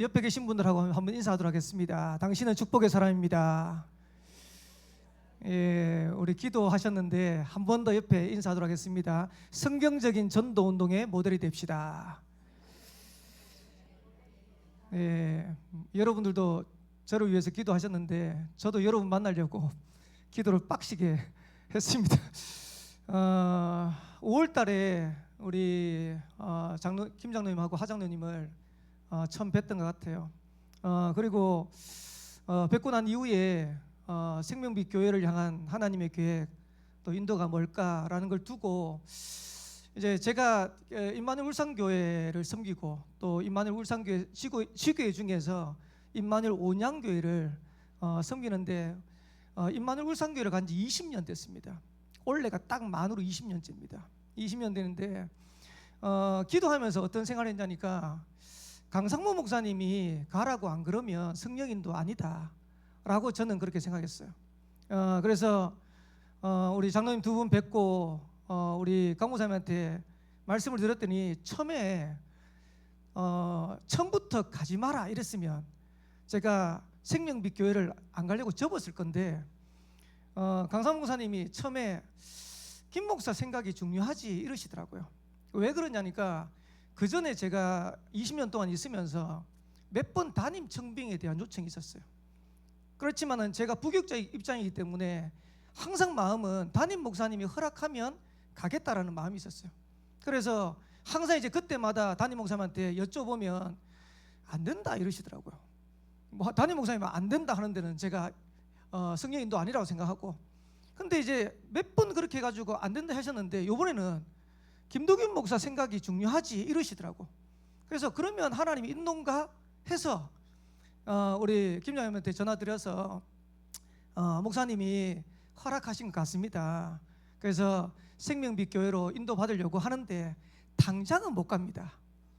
옆에 계신 분들하고 한번 인사하도록 하겠습니다. 당신은 축복의 사람입니다. 예, 우리 기도하셨는데 한 번 더 옆에 인사하도록 하겠습니다. 성경적인 전도 운동의 모델이 됩시다. 예, 여러분들도 저를 위해서 기도하셨는데 저도 여러분 만나려고 기도를 빡시게 했습니다. 5월 달에 우리 김 장로님하고 하 장로님을 처음 뵀던 것 같아요. 그리고 뵙고 난 이후에 생명빛 교회를 향한 하나님의 계획 또 인도가 뭘까라는 걸 두고 이제 제가 임마누엘 울산교회를 섬기고 또 임마누엘 울산교회 지교회 중에서 임마누엘 온양교회를 섬기는데 임마누엘 울산교회를 간 지 20년 됐습니다. 올해가 딱 만으로 20년째입니다. 20년 되는데 기도하면서 어떤 생각을 했냐니까 강상모 목사님이 가라고 안 그러면 성령인도 아니다 라고 저는 그렇게 생각했어요. 그래서 우리 장로님 두 분 뵙고 우리 강 목사님한테 말씀을 드렸더니 처음부터 가지 마라 이랬으면 제가 생명빛 교회를 안 가려고 접었을 건데 강상모 목사님이 처음에 김 목사 생각이 중요하지 이러시더라고요. 왜 그러냐니까 그 전에 제가 20년 동안 있으면서 몇 번 담임 청빙에 대한 요청이 있었어요. 그렇지만은 제가 부교육자 입장이기 때문에 항상 마음은 담임 목사님이 허락하면 가겠다라는 마음이 있었어요. 그래서 항상 이제 그때마다 담임 목사님한테 여쭤보면 안 된다 이러시더라고요. 뭐 담임 목사님은 안 된다 하는 데는 제가 성령인도 아니라고 생각하고, 근데 이제 몇 번 그렇게 해가지고 안 된다 하셨는데 이번에는 김도균 목사 생각이 중요하지 이러시더라고. 그래서 그러면 하나님이 인도인가 해서 우리 김 장로님한테 전화 드려서 목사님이 허락하신 것 같습니다. 그래서 생명빛 교회로 인도받으려고 하는데 당장은 못 갑니다.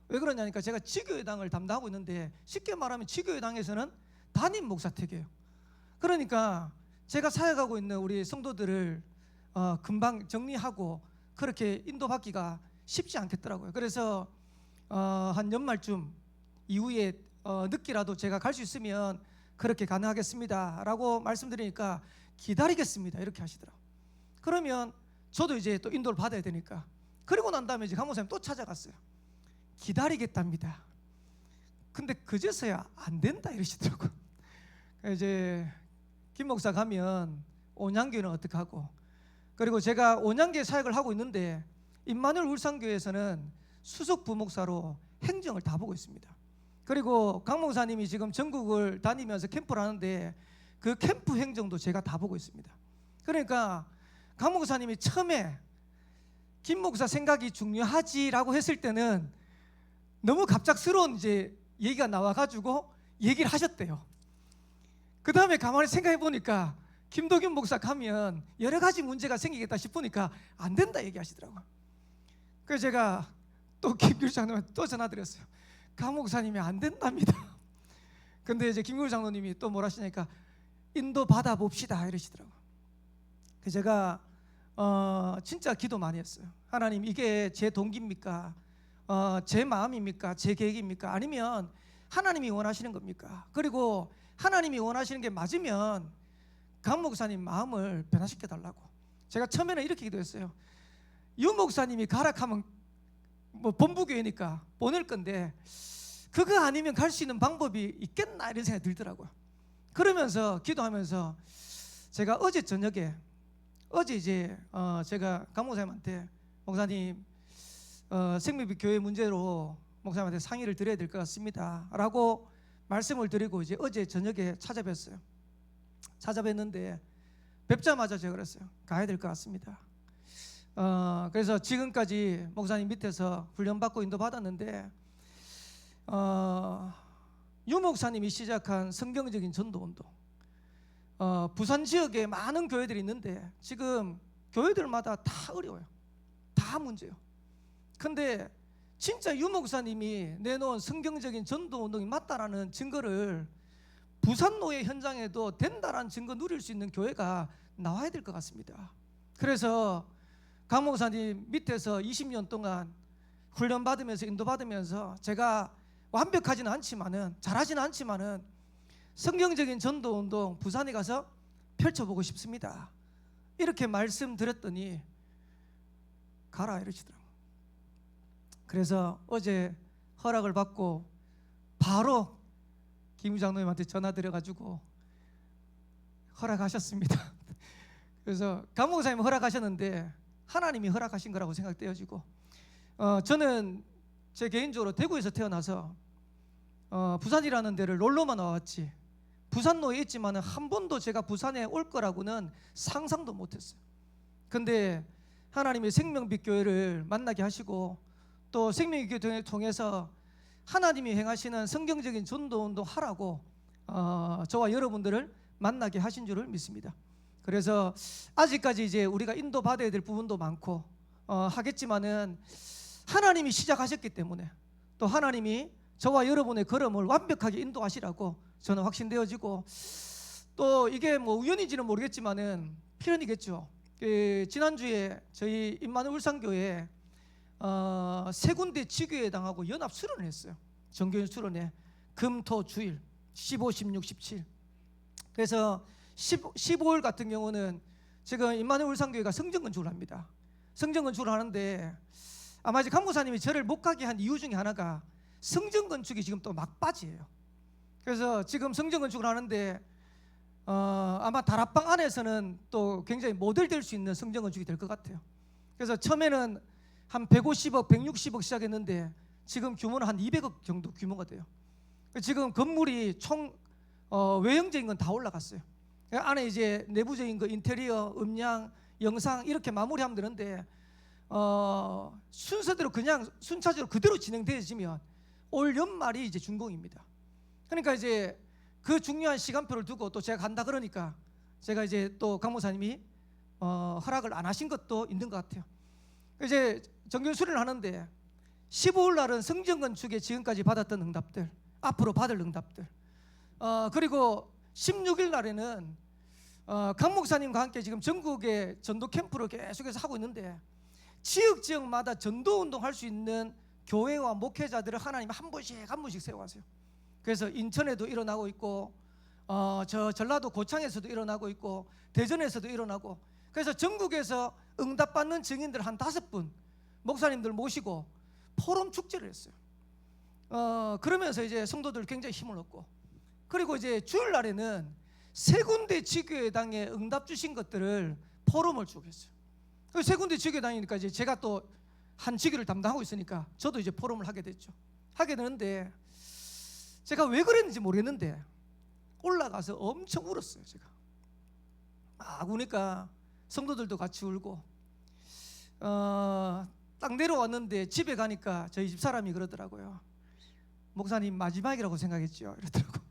왜 그러냐니까 제가 지교회당을 담당하고 있는데 쉽게 말하면 지교회당에서는 담임 목사 택이에요. 그러니까 제가 사역하고 있는 우리 성도들을 금방 정리하고 그렇게 인도받기가 쉽지 않겠더라고요. 그래서 한 연말쯤 이후에 늦게라도 제가 갈 수 있으면 그렇게 가능하겠습니다 라고 말씀드리니까 기다리겠습니다 이렇게 하시더라고요. 그러면 저도 이제 또 인도를 받아야 되니까, 그리고 난 다음에 이제 강 목사님 또 찾아갔어요. 기다리겠답니다. 근데 그제서야 안 된다 이러시더라고요. 이제 김 목사 가면 온양교회는 어떻게 하고, 그리고 제가 온양교회 사역을 하고 있는데 임마누엘 울산교회에서는 수석 부목사로 행정을 다 보고 있습니다. 그리고 강 목사님이 지금 전국을 다니면서 캠프를 하는데 그 캠프 행정도 제가 다 보고 있습니다. 그러니까 강 목사님이 처음에 김 목사 생각이 중요하지라고 했을 때는 너무 갑작스러운 이제 얘기가 나와가지고 얘기를 하셨대요. 그 다음에 가만히 생각해 보니까 김도균 목사 가면 여러 가지 문제가 생기겠다 싶으니까 안 된다 얘기하시더라고요. 그래서 제가 또 김규 장로님한테 또 전화드렸어요. 강 목사님이 안 된답니다. 근데 이제 김규 장로님이 또 뭐라 하시니까 인도 받아 봅시다 이러시더라고요. 그래서 제가 진짜 기도 많이 했어요. 하나님, 이게 제 동기입니까? 제 마음입니까? 제 계획입니까? 아니면 하나님이 원하시는 겁니까? 그리고 하나님이 원하시는 게 맞으면 강 목사님 마음을 변화시켜 달라고. 제가 처음에는 이렇게 기도했어요. 유 목사님이 가락하면 뭐 본부교회니까 보낼 건데 그거 아니면 갈 수 있는 방법이 있겠나 이런 생각이 들더라고요. 그러면서 기도하면서 제가 어제 저녁에 이제 제가 강 목사님한테 목사님 생명빛 교회 문제로 목사님한테 상의를 드려야 될 것 같습니다 라고 말씀을 드리고 이제 어제 저녁에 찾아뵀어요. 찾아뵀는데 뵙자마자 제가 그랬어요. 가야 될 것 같습니다. 그래서 지금까지 목사님 밑에서 훈련받고 인도받았는데 유 목사님이 시작한 성경적인 전도운동, 부산 지역에 많은 교회들이 있는데 지금 교회들마다 다 어려워요. 다 문제예요. 근데 진짜 유 목사님이 내놓은 성경적인 전도운동이 맞다라는 증거를 부산 노예 현장에도 된다라는 증거 누릴 수 있는 교회가 나와야 될 것 같습니다. 그래서 강 목사님 밑에서 20년 동안 훈련받으면서 인도받으면서 제가 완벽하지는 않지만은, 잘하지는 않지만은 성경적인 전도 운동 부산에 가서 펼쳐보고 싶습니다. 이렇게 말씀드렸더니 가라 이러시더라고요. 그래서 어제 허락을 받고 바로 김 장로님한테 전화 드려가지고 허락하셨습니다. 그래서 강 목사님이 허락하셨는데 하나님이 허락하신 거라고 생각되어지고, 저는 제 개인적으로 대구에서 태어나서 부산이라는 데를 놀러만 와왔지, 부산로에 있지만 한 번도 제가 부산에 올 거라고는 상상도 못했어요. 근데 하나님이 생명빛교회를 만나게 하시고, 또 생명빛교회를 통해서 하나님이 행하시는 성경적인 전도운동 하라고 저와 여러분들을 만나게 하신 줄을 믿습니다. 그래서 아직까지 이제 우리가 인도받아야 될 부분도 많고 하겠지만은 하나님이 시작하셨기 때문에 또 하나님이 저와 여러분의 걸음을 완벽하게 인도하시라고 저는 확신되어지고, 또 이게 뭐 우연인지는 모르겠지만은 필연이겠죠. 지난주에 저희 임마누엘 울산교회 세 군데 지교회 당하고 연합 수련을 했어요. 정교인 수련회 금, 토, 주일 15, 16, 17. 그래서 15일 같은 경우는 지금 임마누엘 울산교회가 성전 건축을 합니다. 성전 건축을 하는데 아마 이제 강무사님이 저를 못 가게 한 이유 중에 하나가 성전 건축이 지금 또 막바지예요. 그래서 지금 성전 건축을 하는데 아마 다락방 안에서는 또 굉장히 모델 될 수 있는 성전 건축이 될 것 같아요. 그래서 처음에는 한 150억, 160억 시작했는데 지금 규모는 한 200억 정도 규모가 돼요. 지금 건물이 총 외형적인 건 다 올라갔어요. 안에 이제 내부적인 거 인테리어, 음량, 영상 이렇게 마무리하면 되는데 순서대로 그냥 순차적으로 그대로 진행되어지면 올 연말이 이제 준공입니다. 그러니까 이제 그 중요한 시간표를 두고 또 제가 간다 그러니까 제가 이제 또 강 목사님이 허락을 안 하신 것도 있는 것 같아요. 이제 정규 수련을 하는데 15일 날은 성전 건축에 지금까지 받았던 응답들, 앞으로 받을 응답들, 그리고 16일 날에는 강 목사님과 함께 지금 전국의 전도 캠프를 계속해서 하고 있는데 지역마다 전도 운동할 수 있는 교회와 목회자들을 하나님 한 분씩 세워가세요. 그래서 인천에도 일어나고 있고 저 전라도 고창에서도 일어나고 있고 대전에서도 일어나고, 그래서 전국에서 응답받는 증인들 한 5분 목사님들 모시고 포럼 축제를 했어요. 그러면서 이제 성도들 굉장히 힘을 얻고, 그리고 이제 주일날에는 세 군데 지교회당에 응답 주신 것들을 포럼을 쭉 했어요. 세 군데 지교회당이니까 이제 제가 또 한 지교를 담당하고 있으니까 저도 이제 포럼을 하게 됐죠. 하게 되는데 제가 왜 그랬는지 모르겠는데 올라가서 엄청 울었어요. 제가 막 우니까 성도들도 같이 울고, 딱 내려왔는데 집에 가니까 저희 집 사람이 그러더라고요. 목사님 마지막이라고 생각했죠 이러더라고.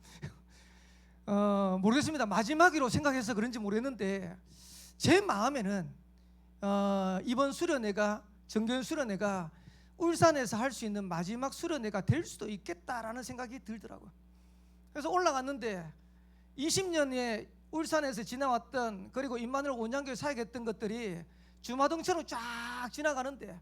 모르겠습니다. 마지막으로 생각해서 그런지 모르겠는데 제 마음에는 이번 수련회가, 정교인 수련회가 울산에서 할 수 있는 마지막 수련회가 될 수도 있겠다라는 생각이 들더라고요. 그래서 올라갔는데 20년에 울산에서 지나왔던, 그리고 임마누엘 온양교회 사역했던 것들이 주마등처럼 쫙 지나가는데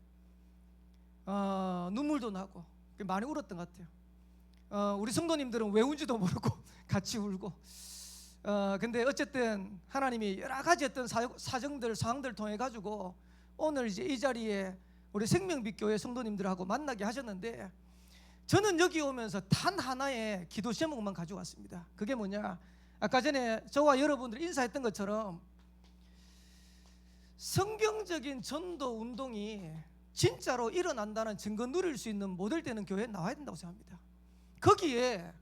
눈물도 나고 많이 울었던 것 같아요. 우리 성도님들은 왜 운지도 모르고 같이 울고, 근데 어쨌든 하나님이 여러 가지 어떤 사정들, 상황들 통해 가지고 오늘 이제 이 자리에 우리 생명빛교회 성도님들하고 만나게 하셨는데, 저는 여기 오면서 단 하나의 기도 제목만 가져왔습니다. 그게 뭐냐, 아까 전에 저와 여러분들 인사했던 것처럼 성경적인 전도 운동이 진짜로 일어난다는 증거 누릴 수 있는 모델 되는 교회에 나와야 된다고 생각합니다. 거기에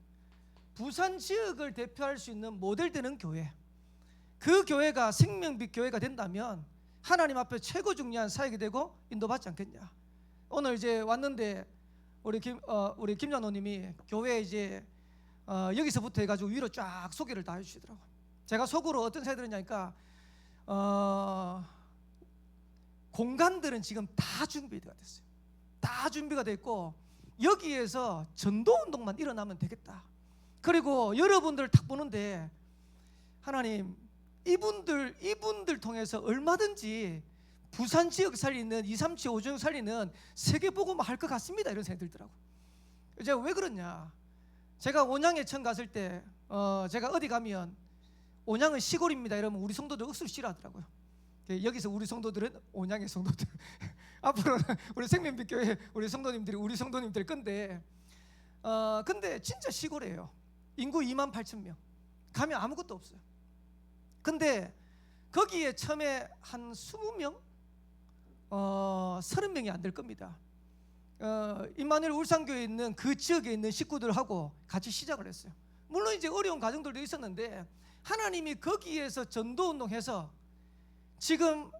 부산 지역을 대표할 수 있는 모델 되는 교회, 그 교회가 생명빛 교회가 된다면 하나님 앞에 최고 중요한 사역이 되고 인도받지 않겠냐. 오늘 이제 왔는데 우리 김장로님이 교회 이제 여기서부터 해가지고 위로 쫙 소개를 다 해주시더라고요. 제가 속으로 어떤 생각이 들었냐니까 공간들은 지금 다 준비가 됐어요. 다 준비가 됐고 여기에서 전도운동만 일어나면 되겠다. 그리고 여러분들 딱 보는데 하나님 이분들 통해서 얼마든지 부산 지역 살리는 237, 5종 살리는 세계복음 할 것 같습니다. 이런 생각이 들더라고요. 이제 왜 그러냐? 제가 온양에 처음 갔을 때 제가 어디 가면 온양은 시골입니다 이러면 우리 성도들 억수로 싫어하더라고요. 여기서 우리 성도들은 온양의 성도들 앞으로는 우리 생명빛교회 우리 성도님들 건데 근데 진짜 시골이에요. 인구 28,000명 가면 아무것도 없어요. 근데 거기에 처음에 한 20명 30명이 안 될 겁니다. 임마누엘 울산교회에 있는 그 지역에 있는 식구들하고 같이 시작을 했어요. 물론 이제 어려운 가정들도 있었는데 하나님이 거기에서 전도운동해서 지금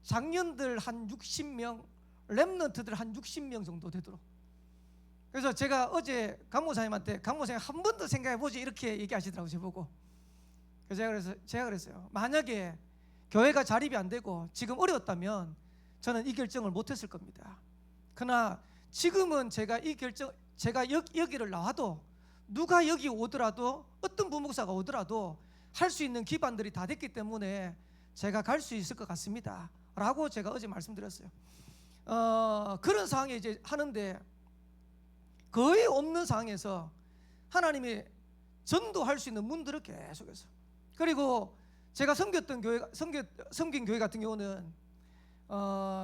장년들 한 60명, 렘넌트들 한 60명 정도 되도록. 그래서 제가 어제 강목사님한테 강목사님 한 번 더 생각해보지 이렇게 얘기하시더라고요. 저보고. 그래서 제가 그랬어요. 만약에 교회가 자립이 안 되고 지금 어려웠다면 저는 이 결정을 못했을 겁니다. 그러나 지금은 제가 여기를 나와도 누가 여기 오더라도 어떤 부목사가 오더라도 할 수 있는 기반들이 다 됐기 때문에 제가 갈 수 있을 것 같습니다 라고 제가 어제 말씀드렸어요. 그런 상황에 이제 하는데 거의 없는 상황에서 하나님이 전도할 수 있는 문들을 계속해서, 그리고 제가 섬긴 교회 같은 경우는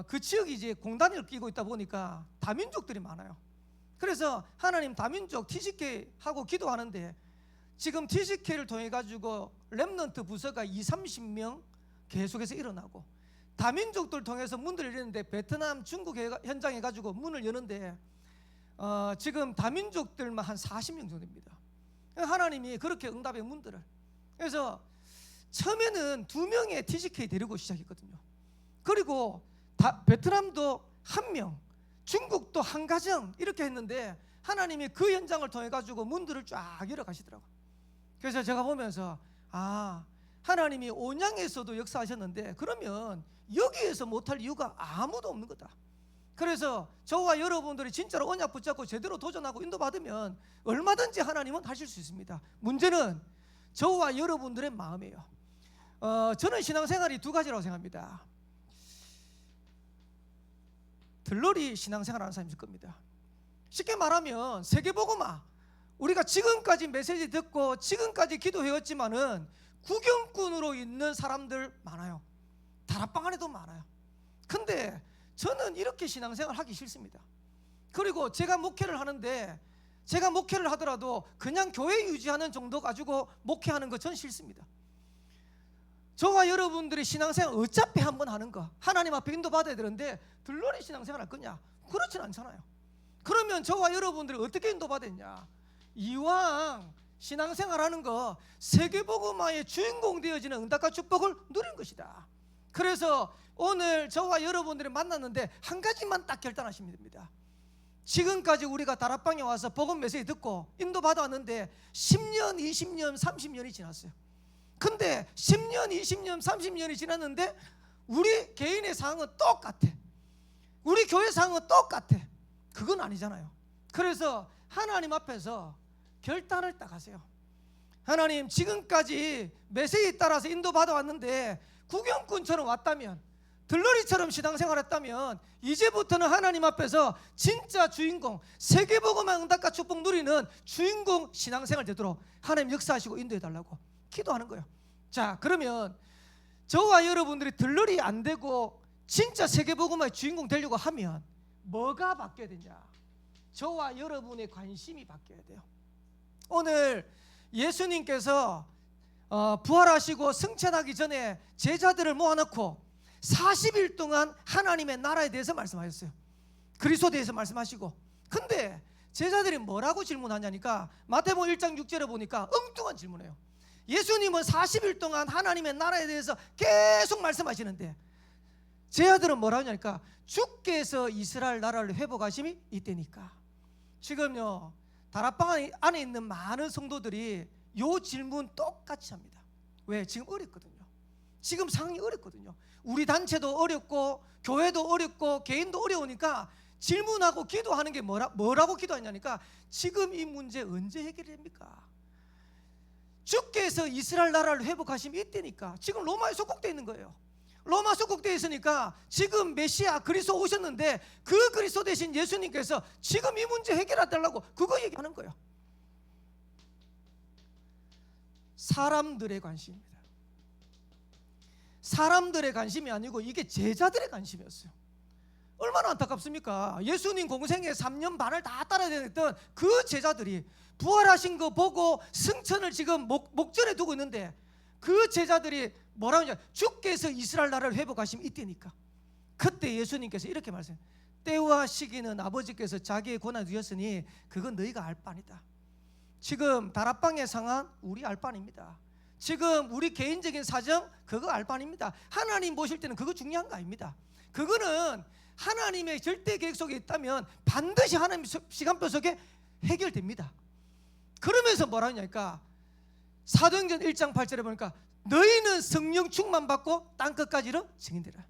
그 지역이 이제 공단을 끼고 있다 보니까 다민족들이 많아요. 그래서 하나님 다민족 TCK 하고 기도하는데 지금 TCK를 통해 가지고 렘넌트 부서가 20-30명 계속해서 일어나고, 다민족들 통해서 문들을 여는데 베트남, 중국 현장에 가지고 문을 여는데 지금 다민족들만 한 40명 정도입니다. 하나님이 그렇게 응답의 문들을, 그래서 처음에는 2명의 TCK 데리고 시작했거든요. 그리고 베트남도 1명, 중국도 1가정 이렇게 했는데 하나님이 그 현장을 통해 가지고 문들을 쫙 열어 가시더라고요. 그래서 제가 보면서 하나님이 온양에서도 역사하셨는데 그러면 여기에서 못할 이유가 아무도 없는 거다. 그래서 저와 여러분들이 진짜로 언약 붙잡고 제대로 도전하고 인도받으면 얼마든지 하나님은 하실 수 있습니다. 문제는 저와 여러분들의 마음이에요. 저는 신앙생활이 2가지라고 생각합니다. 들러리 신앙생활하는 사람이 있을 겁니다. 쉽게 말하면 세계복음화, 우리가 지금까지 메시지 듣고 지금까지 기도해왔지만은 구경꾼으로 있는 사람들 많아요. 다락방 안에도 많아요. 근데 저는 이렇게 신앙생활 하기 싫습니다. 그리고 제가 목회를 하는데 제가 목회를 하더라도 그냥 교회 유지하는 정도 가지고 목회하는 거 전 싫습니다. 저와 여러분들이 신앙생활 어차피 한번 하는 거 하나님 앞에 인도받아야 되는데 들러리 신앙생활 할 거냐? 그렇진 않잖아요. 그러면 저와 여러분들이 어떻게 인도받았냐? 이왕 신앙생활 하는 거 세계복음화의 주인공 되어지는 응답과 축복을 누린 것이다. 그래서 오늘 저와 여러분들이 만났는데 한 가지만 딱 결단하시면 됩니다. 지금까지 우리가 다락방에 와서 복음 메시지 듣고 인도받아 왔는데 10년, 20년, 30년이 지났어요. 근데 10년, 20년, 30년이 지났는데 우리 개인의 상황은 똑같아. 우리 교회 상황은 똑같아. 그건 아니잖아요. 그래서 하나님 앞에서 결단을 딱 하세요. 하나님, 지금까지 메시지에 따라서 인도받아 왔는데 구경꾼처럼 왔다면, 들러리처럼 신앙생활했다면 이제부터는 하나님 앞에서 진짜 주인공, 세계복음화 응답과 축복 누리는 주인공 신앙생활 되도록 하나님 역사하시고 인도해달라고 기도하는 거예요. 자, 그러면 저와 여러분들이 들러리 안 되고 진짜 세계복음화의 주인공 되려고 하면 뭐가 바뀌어야 되냐? 저와 여러분의 관심이 바뀌어야 돼요. 오늘 예수님께서 부활하시고 승천하기 전에 제자들을 모아놓고 40일 동안 하나님의 나라에 대해서 말씀하셨어요. 그리스도에 대해서 말씀하시고, 근데 제자들이 뭐라고 질문하냐니까 마태복음 1장 6절에 보니까 엉뚱한 질문해요. 예수님은 40일 동안 하나님의 나라에 대해서 계속 말씀하시는데 제자들은 뭐라고 하냐니까 주께서 이스라엘 나라를 회복하심이 이때니까. 지금요 다락방 안에 있는 많은 성도들이 요 질문 똑같이 합니다. 왜? 지금 어렵거든요. 지금 상황이 어렵거든요. 우리 단체도 어렵고 교회도 어렵고 개인도 어려우니까 질문하고 기도하는 게 뭐라고 기도하냐니까 지금 이 문제 언제 해결됩니까? 주께서 이스라엘 나라를 회복하시면 이때니까. 지금 로마에 속국되어 있는 거예요. 로마서 국대에 있으니까 지금 메시아 그리스도 오셨는데 그 그리스도 대신 예수님께서 지금 이 문제 해결해 달라고 그거 얘기하는 거예요. 사람들의 관심입니다. 사람들의 관심이 아니고 이게 제자들의 관심이었어요. 얼마나 안타깝습니까? 예수님 공생에 3년 반을 다 따라다녔던 그 제자들이 부활하신 거 보고 승천을 지금 목전에 두고 있는데 그 제자들이 뭐라고 하냐, 주께서 이스라엘 나라를 회복하시면 이때니까. 그때 예수님께서 이렇게 말씀해요. 때와 시기는 아버지께서 자기의 권한에 두셨으니 그건 너희가 알 바니다. 지금 다락방의 상황 우리 알 바입니다. 지금 우리 개인적인 사정 그거 알 바입니다. 하나님 보실 때는 그거 중요한 거 아닙니다. 그거는 하나님의 절대 계획 속에 있다면 반드시 하나님 시간표 속에 해결됩니다. 그러면서 뭐라 하냐니까 사도행전 1장 8절에 보니까 너희는 성령 충만 받고 땅끝까지로 증인되라.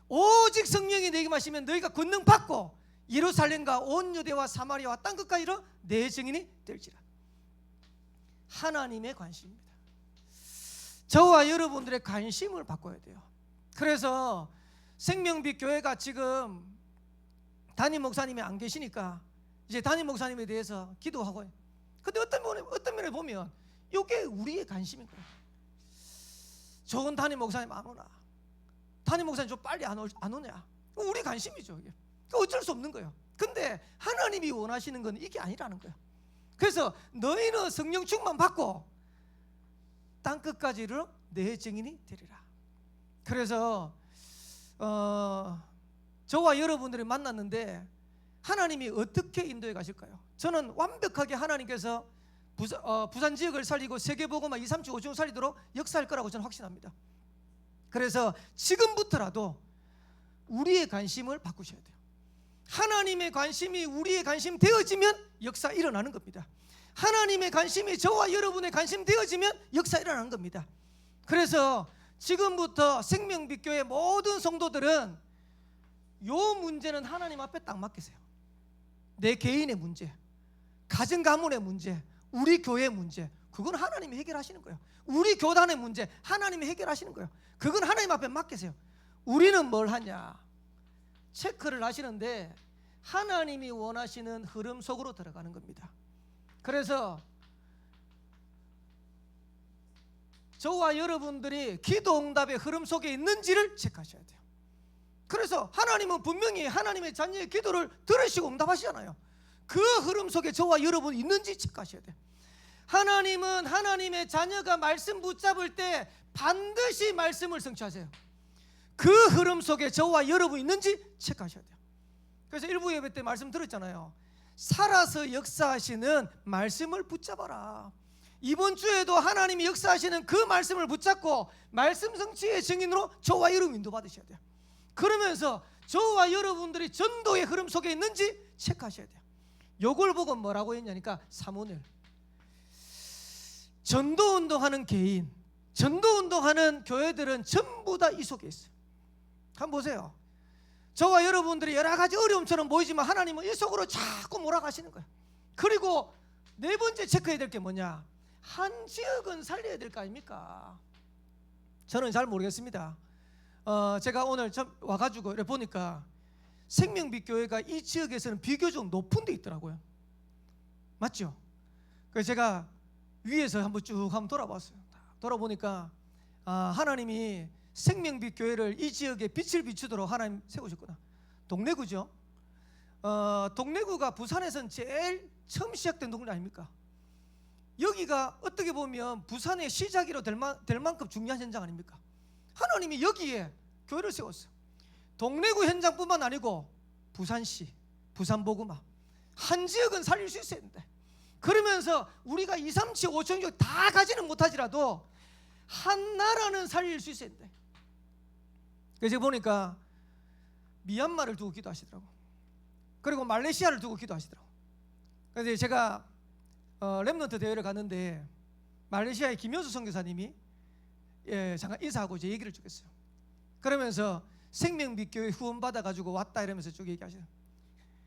오직 성령이 너희에게 마시면 너희가 권능 받고 예루살렘과 온 유대와 사마리아와 땅끝까지로 내 증인이 될지라. 하나님의 관심입니다. 저와 여러분들의 관심을 바꿔야 돼요. 그래서 생명빛 교회가 지금 담임 목사님이 안 계시니까 이제 담임 목사님에 대해서 기도하고, 근데 어떤 면에 보면 이게 우리의 관심인 거예요. 좋은 담임 목사님 안 오나? 담임 목사님 좀 빨리 안 오냐? 우리 관심이죠. 이게 어쩔 수 없는 거예요. 근데 하나님이 원하시는 건 이게 아니라는 거예요. 그래서 너희는 성령 충만 받고 땅끝까지로 내 증인이 되리라. 그래서 저와 여러분들이 만났는데 하나님이 어떻게 인도해 가실까요? 저는 완벽하게 하나님께서 부산 지역을 살리고 세계복음화 2, 3주 5주 살리도록 역사할 거라고 저는 확신합니다. 그래서 지금부터라도 우리의 관심을 바꾸셔야 돼요. 하나님의 관심이 우리의 관심 되어지면 역사 일어나는 겁니다. 하나님의 관심이 저와 여러분의 관심 되어지면 역사 일어나는 겁니다. 그래서 지금부터 생명빛 교회 모든 성도들은 요 문제는 하나님 앞에 딱 맡기세요. 내 개인의 문제, 가정 가문의 문제, 우리 교회의 문제, 그건 하나님이 해결하시는 거예요. 우리 교단의 문제 하나님이 해결하시는 거예요. 그건 하나님 앞에 맡기세요. 우리는 뭘 하냐? 체크를 하시는데 하나님이 원하시는 흐름 속으로 들어가는 겁니다. 그래서 저와 여러분들이 기도 응답의 흐름 속에 있는지를 체크하셔야 돼요. 그래서 하나님은 분명히 하나님의 자녀의 기도를 들으시고 응답하시잖아요. 그 흐름 속에 저와 여러분이 있는지 체크하셔야 돼요. 하나님은 하나님의 자녀가 말씀 붙잡을 때 반드시 말씀을 성취하세요. 그 흐름 속에 저와 여러분이 있는지 체크하셔야 돼요. 그래서 일부 예배 때 말씀 들었잖아요. 살아서 역사하시는 말씀을 붙잡아라. 이번 주에도 하나님이 역사하시는 그 말씀을 붙잡고 말씀 성취의 증인으로 저와 여러분 인도받으셔야 돼요. 그러면서 저와 여러분들이 전도의 흐름 속에 있는지 체크하셔야 돼요. 요걸 보고 뭐라고 했냐니까 사모넬, 전도운동하는 개인, 전도운동하는 교회들은 전부 다 이 속에 있어요. 한번 보세요. 저와 여러분들이 여러 가지 어려움처럼 보이지만 하나님은 이 속으로 자꾸 몰아가시는 거예요. 그리고 네 번째 체크해야 될 게 뭐냐? 한 지역은 살려야 될 거 아닙니까? 저는 잘 모르겠습니다. 제가 오늘 와가지고 이렇게 보니까 생명빛 교회가 이 지역에서는 비교적 높은 데 있더라고요. 맞죠? 그래서 제가 위에서 한번 쭉 한번 돌아봤어요. 돌아보니까 하나님이 생명빛 교회를 이 지역에 빛을 비추도록 하나님 세우셨구나. 동래구죠. 동래구가 부산에선 제일 처음 시작된 동네 아닙니까? 여기가 어떻게 보면 부산의 시작이로 될 만큼 중요한 현장 아닙니까? 하나님이 여기에 교회를 세웠어요. 동래구 현장뿐만 아니고 부산시, 부산복음화 한 지역은 살릴 수 있어야 된다. 그러면서 우리가 2, 3, 7, 5천 지역 다 가지는 못하지라도 한 나라는 살릴 수 있어야 된다. 그래서 보니까 미얀마를 두고 기도하시더라고. 그리고 말레이시아를 두고 기도하시더라고. 그래서 제가 렘넌트 대회를 갔는데 말레이시아의 김효수 선교사님이 잠깐 인사하고 이제 얘기를 주겠어요. 그러면서 생명빛 교회 후원 받아가지고 왔다 이러면서 쭉 얘기하시더라고요.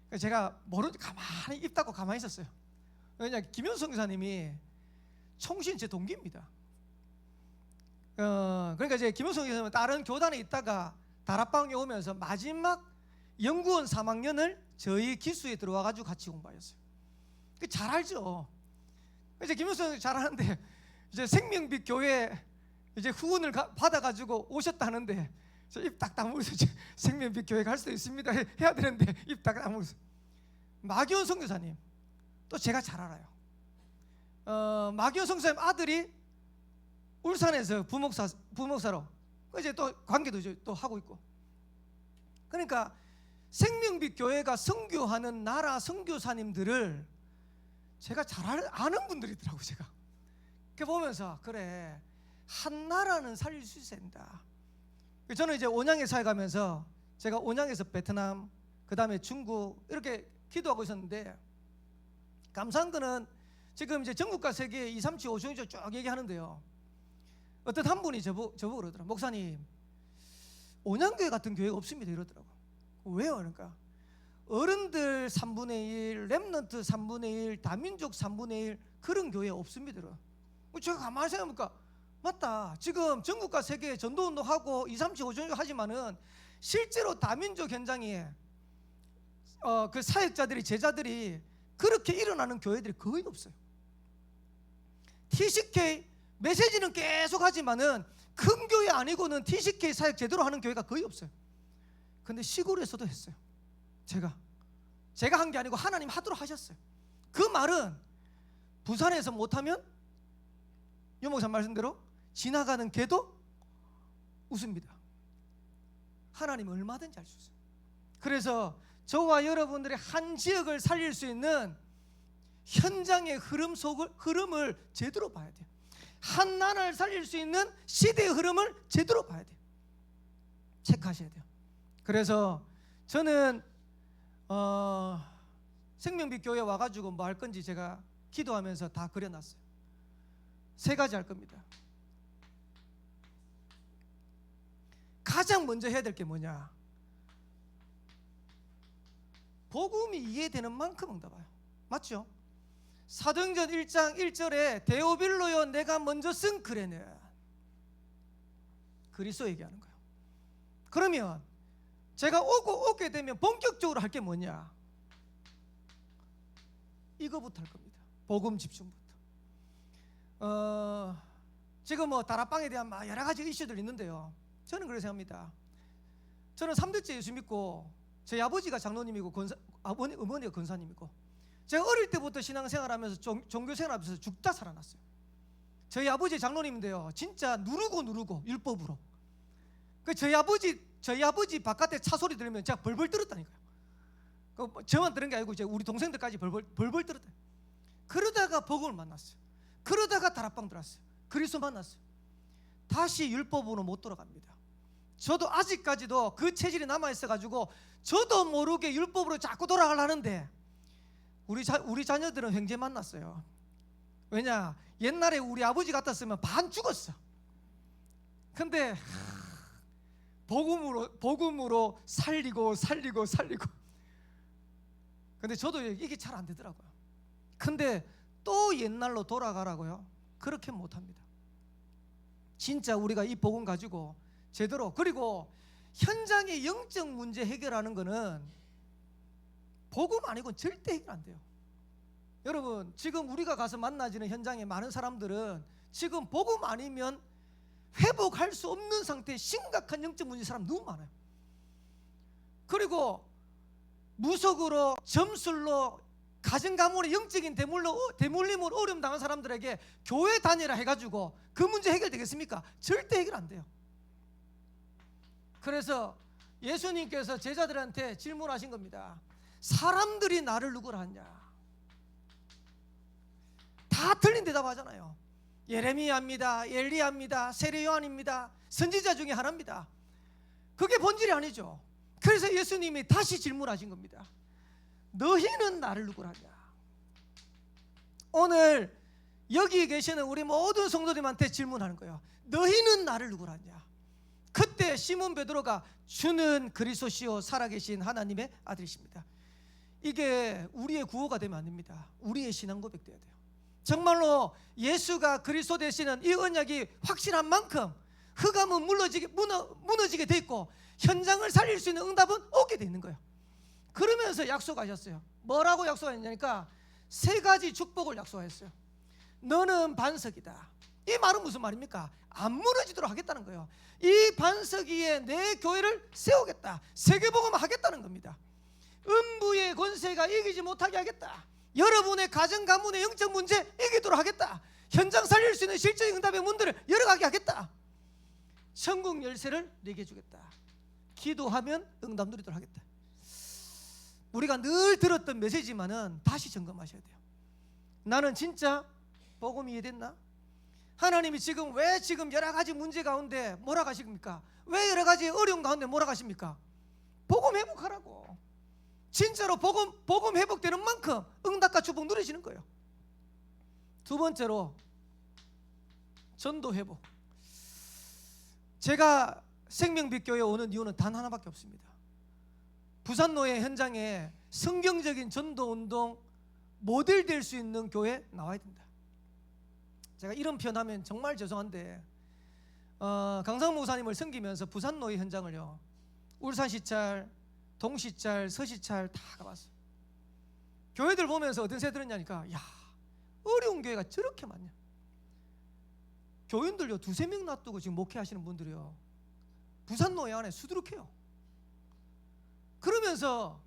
그래서 제가 모르는데 가만히 입 닫고 가만히 있었어요. 왜냐 김효수 선교사님이 총신 제 동기입니다. 그러니까 이제 김영성 교수님은 다른 교단에 있다가 다락방에 오면서 마지막 연구원 3학년을 저희 기수에 들어와 가지고 같이 공부하였어요. 잘 알죠. 이제 김영성 잘 아는데 이제 생명빛 교회 이제 후원을 받아 가지고 오셨다는데 저 입 딱 다물면서 생명빛 교회 갈 수도 있습니다 해야 되는데 입 딱 다물면서. 마기원 선교사님 또 제가 잘 알아요. 마기원 선교사님 아들이 울산에서 부목사로 이제 또 관계도 또 하고 있고. 그러니까 생명빛 교회가 선교하는 나라 선교사님들을 제가 잘 아는 분들이더라고요. 제가 그 보면서 그래, 한 나라는 살릴 수 있어야 된다. 저는 이제 온양에 사회 가면서 제가 온양에서 베트남, 그 다음에 중국 이렇게 기도하고 있었는데, 감사한 거는 지금 이제 전국과 세계 2, 3, 7, 5, 6, 쭉 얘기하는데요, 어떤 한 분이 저보고 그러더라고요. 목사님, 온양교회 같은 교회가 없습니다 이러더라고요. 왜요? 그러니까 어른들 3분의 1, 렘넌트 3분의 1, 다민족 3분의 1 그런 교회 없습니다. 제가 가만히 생각해보니까 맞다. 지금 전국과 세계 전도운동하고 2, 3, 7, 5, 6 하지만은 실제로 다민족 현장에 그 사역자들이, 제자들이 그렇게 일어나는 교회들이 거의 없어요. TCK 메시지는 계속 하지만은 큰 교회 아니고는 TCK 사역 제대로 하는 교회가 거의 없어요. 근데 시골에서도 했어요. 제가 한 게 아니고 하나님 하도록 하셨어요. 그 말은 부산에서 못하면 유목사 말씀대로 지나가는 개도 웃습니다. 하나님은 얼마든지 할 수 있어요. 그래서 저와 여러분들이 한 지역을 살릴 수 있는 현장의 흐름을 제대로 봐야 돼요. 한 나라를 살릴 수 있는 시대의 흐름을 제대로 봐야 돼요. 체크하셔야 돼요. 그래서 저는 생명빛 교회 와가지고 뭐 할 건지 제가 기도하면서 다 그려놨어요. 3가지 할 겁니다. 가장 먼저 해야 될 게 뭐냐? 복음이 이해되는 만큼 응답해요. 맞죠? 사도행전 1장 1절에 데오빌로여 내가 먼저 쓴 글에는 그리스도 얘기하는 거예요. 그러면 제가 오게 되면 본격적으로 할 게 뭐냐? 이거부터 할 겁니다. 복음 집중부터. 지금 뭐 다락방에 대한 여러 가지 이슈들 있는데요, 저는 그렇게 생각합니다. 저는 3대째 예수 믿고 저희 아버지가 장로님이고 어머니가 권사님이고, 제가 어릴 때부터 신앙생활하면서 종교생활하면서 죽다 살아났어요. 저희 아버지 장로님인데요, 진짜 누르고 율법으로. 저희 아버지 바깥에 차 소리 들으면 제가 벌벌 떨었다니까요. 저만 들은 게 아니고 이제 우리 동생들까지 벌벌 떨었다. 그러다가 복음을 만났어요. 그러다가 다락방 들어왔어요. 그리스도 만났어요. 다시 율법으로 못 돌아갑니다. 저도 아직까지도 그 체질이 남아있어가지고 저도 모르게 율법으로 자꾸 돌아가려는데, 우리 자녀들은 횡재 만났어요. 왜냐? 옛날에 우리 아버지 같았으면 반 죽었어. 근데 복음으로 살리고. 근데 저도 이게 잘 안 되더라고요. 근데 또 옛날로 돌아가라고요? 그렇게 못합니다. 진짜 우리가 이 복음 가지고 제대로, 그리고 현장의 영적 문제 해결하는 거는 복음 아니고는 절대 해결 안 돼요. 여러분, 지금 우리가 가서 만나지는 현장에 많은 사람들은 지금 복음 아니면 회복할 수 없는 상태의 심각한 영적 문제 사람 너무 많아요. 그리고 무속으로, 점술로, 가정가문의 영적인 대물림으로 어려움 당한 사람들에게 교회 다니라 해가지고 그 문제 해결되겠습니까? 절대 해결 안 돼요. 그래서 예수님께서 제자들한테 질문하신 겁니다. 사람들이 나를 누구라 하냐? 다 틀린 대답하잖아요. 예레미야입니다, 엘리야입니다, 세례 요한입니다, 선지자 중에 하나입니다. 그게 본질이 아니죠. 그래서 예수님이 다시 질문하신 겁니다. 너희는 나를 누구라 하냐? 오늘 여기 계시는 우리 모든 성도님한테 질문하는 거예요. 너희는 나를 누구라 하냐? 그때 시몬 베드로가 주는 그리스도시요 살아계신 하나님의 아들이십니다. 이게 우리의 구호가 되면 안 됩니다. 우리의 신앙 고백돼야 돼요. 정말로 예수가 그리스도 되시는 이 언약이 확실한 만큼 흑암은 무너지게 돼 있고 현장을 살릴 수 있는 응답은 오게 돼 있는 거예요. 그러면서 약속하셨어요. 뭐라고 약속하셨냐니까 세 가지 축복을 약속하셨어요. 너는 반석이다. 이 말은 무슨 말입니까? 안 무너지도록 하겠다는 거예요. 이 반석 위에 내 교회를 세우겠다. 세계복음을 하겠다는 겁니다. 음부의 권세가 이기지 못하게 하겠다. 여러분의 가정 가문의 영적 문제 이기도록 하겠다. 현장 살릴 수 있는 실제의 응답의 문들을 열어가게 하겠다. 천국 열쇠를 내게 주겠다. 기도하면 응답 누리도록 하겠다. 우리가 늘 들었던 메시지만은 다시 점검하셔야 돼요. 나는 진짜 복음이 이해됐나? 하나님이 왜 지금 여러 가지 문제 가운데 몰아가십니까? 왜 여러 가지 어려움 가운데 몰아가십니까? 복음 회복하라고. 진짜로 복음 회복되는 만큼 응답과 축복 누리시는 거예요. 두 번째로 전도 회복. 제가 생명빛교회에 오는 이유는 단 하나밖에 없습니다. 부산노예 현장에 성경적인 전도운동 모델 될 수 있는 교회에 나와야 된다. 제가 이런 표현하면 정말 죄송한데 강상 목사님을 섬기면서 부산노예 현장을요, 울산시찰, 동시찰, 서시찰 다 가봤어요. 교회들 보면서 어떤 생각이 들었냐니까, 야, 어려운 교회가 저렇게 많냐. 교인들요 2-3명 놔두고 지금 목회하시는 분들이요 부산노예 안에 수두룩해요. 그러면서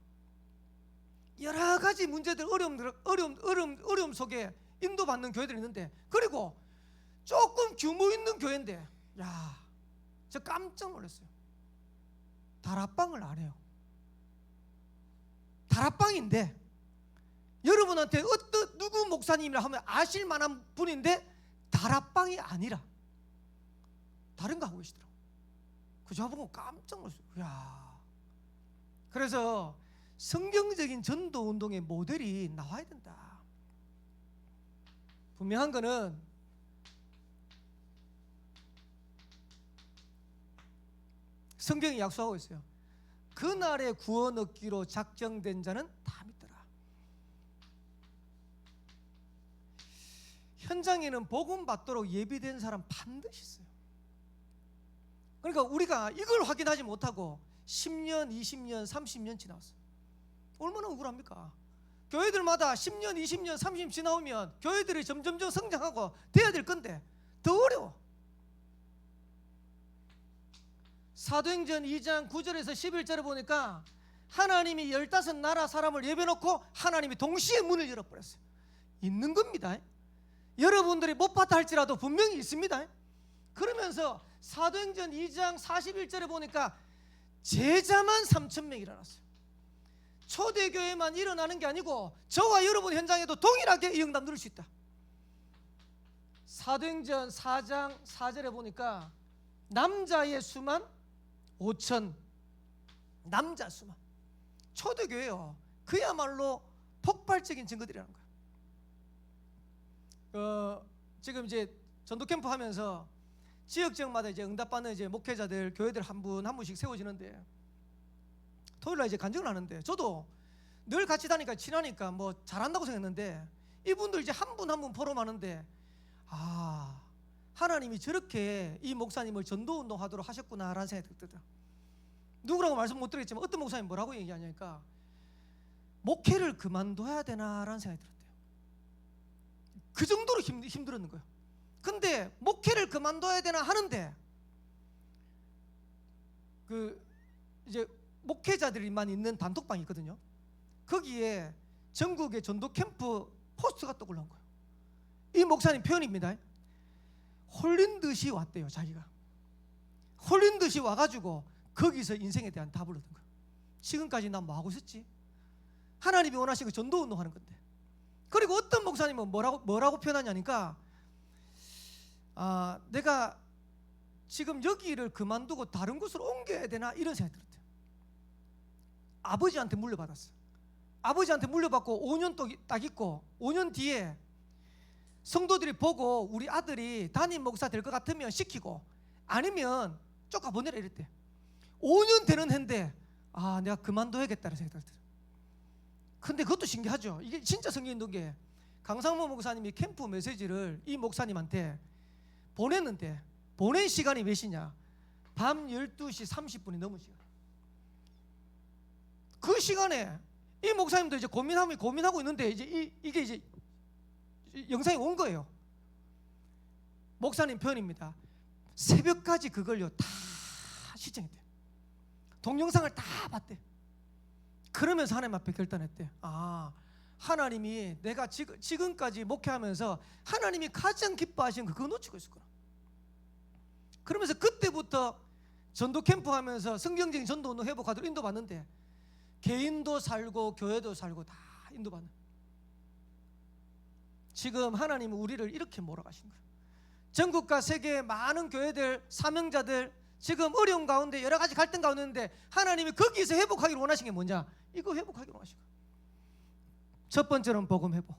여러 가지 문제들, 어려움 속에 인도받는 교회들이 있는데, 그리고 조금 규모 있는 교회인데, 야, 저 깜짝 놀랐어요. 다락방을 안 해요. 다락방인데 여러분한테 누구 목사님이라 하면 아실 만한 분인데 다락방이 아니라 다른 거 하고 계시더라고요. 그저 보고 깜짝 놀랐어요. 야, 그래서 성경적인 전도 운동의 모델이 나와야 된다. 분명한 거는 성경이 약속하고 있어요. 그날의 구원 얻기로 작정된 자는 다 믿더라. 현장에는 복음 받도록 예비된 사람 반드시 있어요. 그러니까 우리가 이걸 확인하지 못하고 10년, 20년, 30년 지나왔어요. 얼마나 억울합니까? 교회들마다 10년, 20년, 30년 지나오면 교회들이 점점점 성장하고 돼야 될 건데 더 어려워. 사도행전 2장 9절에서 11절에 보니까 하나님이 15나라 사람을 예배놓고 하나님이 동시에 문을 열어버렸어요. 있는 겁니다. 여러분들이 못 봤다 할지라도 분명히 있습니다. 그러면서 사도행전 2장 41절에 보니까 제자만 3,000명 일어났어요. 초대교회만 일어나는 게 아니고 저와 여러분 현장에도 동일하게 이 응답 누릴 수 있다. 사도행전 4장 4절에 보니까 남자의 수만 5,000, 남자 수만. 초대교회요, 그야말로 폭발적인 증거들이라는 거예요. 지금 이제 전도 캠프 하면서 지역마다 이제 응답받는 이제 목회자들, 교회들 한 분 한 분씩 세워지는데, 토요일날 이제 간증을 하는데, 저도 늘 같이 다니까 친하니까 뭐 잘한다고 생각했는데, 이분들 이제 한 분 한 분 포럼하는데, 아, 하나님이 저렇게 이 목사님을 전도운동 하도록 하셨구나라는 생각이 들더라. 누구라고 말씀 못 드리겠지만 어떤 목사님 뭐라고 얘기하냐니까, 목회를 그만둬야 되나라는 생각이 들었대요. 그 정도로 힘들었는 거예요. 근데 목회를 그만둬야 되나 하는데, 그 이제 목회자들만 있는 단톡방이 있거든요. 거기에 전국의 전도 캠프 포스트가 또 올라온 거예요. 이 목사님 표현입니다. 홀린 듯이 왔대요. 자기가 홀린 듯이 와가지고 거기서 인생에 대한 답을 얻은 거예요. 지금까지 난 뭐 하고 있었지? 하나님이 원하시는 전도 운동하는 건데. 그리고 어떤 목사님은 뭐라고 표현하냐니까, 아, 내가 지금 여기를 그만두고 다른 곳으로 옮겨야 되나 이런 생각이 들었대요. 아버지한테 물려받았어요. 아버지한테 물려받고 5년 딱 있고 5년 뒤에 성도들이 보고 우리 아들이 담임 목사 될 것 같으면 시키고 아니면 쫓아보내라 이랬대. 5년 되는 해인데, 아, 내가 그만둬야겠다는 생각이 들어요. 근데 그것도 신기하죠. 이게 진짜 성경 있는 게, 강상모 목사님이 캠프 메시지를 이 목사님한테 보냈는데 보낸 시간이 몇 시냐? 밤 12시 30분이 넘은 시간. 그 시간에 이 목사님도 이제 고민하고 있는데 이제 이게 이제 영상이 온 거예요. 목사님 표현입니다. 새벽까지 그걸요 다 시청했대요. 동영상을 다 봤대. 그러면서 하나님 앞에 결단했대. 아, 하나님이 내가 지금까지 목회하면서 하나님이 가장 기뻐하시는 그거 놓치고 있었구나. 그러면서 그때부터 전도 캠프 하면서 성경적인 전도 운동 회복하도록 인도받는데 개인도 살고 교회도 살고 다 인도받는. 지금 하나님은 우리를 이렇게 몰아가신 거예요. 전국과 세계의 많은 교회들, 사명자들 지금 어려운 가운데 여러 가지 갈등 가운데 있는데 하나님이 거기서 회복하기를 원하신 게 뭐냐? 이거 회복하기를 원하신 거예요. 첫 번째로는 복음 회복,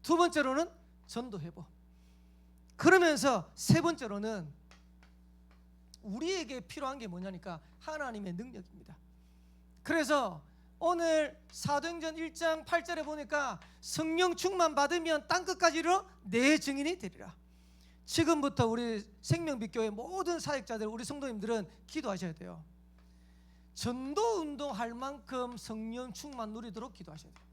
두 번째로는 전도 회복, 그러면서 세 번째로는 우리에게 필요한 게 뭐냐니까 하나님의 능력입니다. 그래서 오늘 사도행전 1장 8절에 보니까 성령 충만 받으면 땅끝까지 이르러 내 증인이 되리라. 지금부터 우리 생명빛교회 모든 사역자들, 우리 성도님들은 기도하셔야 돼요. 전도 운동할 만큼 성령 충만 누리도록 기도하셔야 돼요.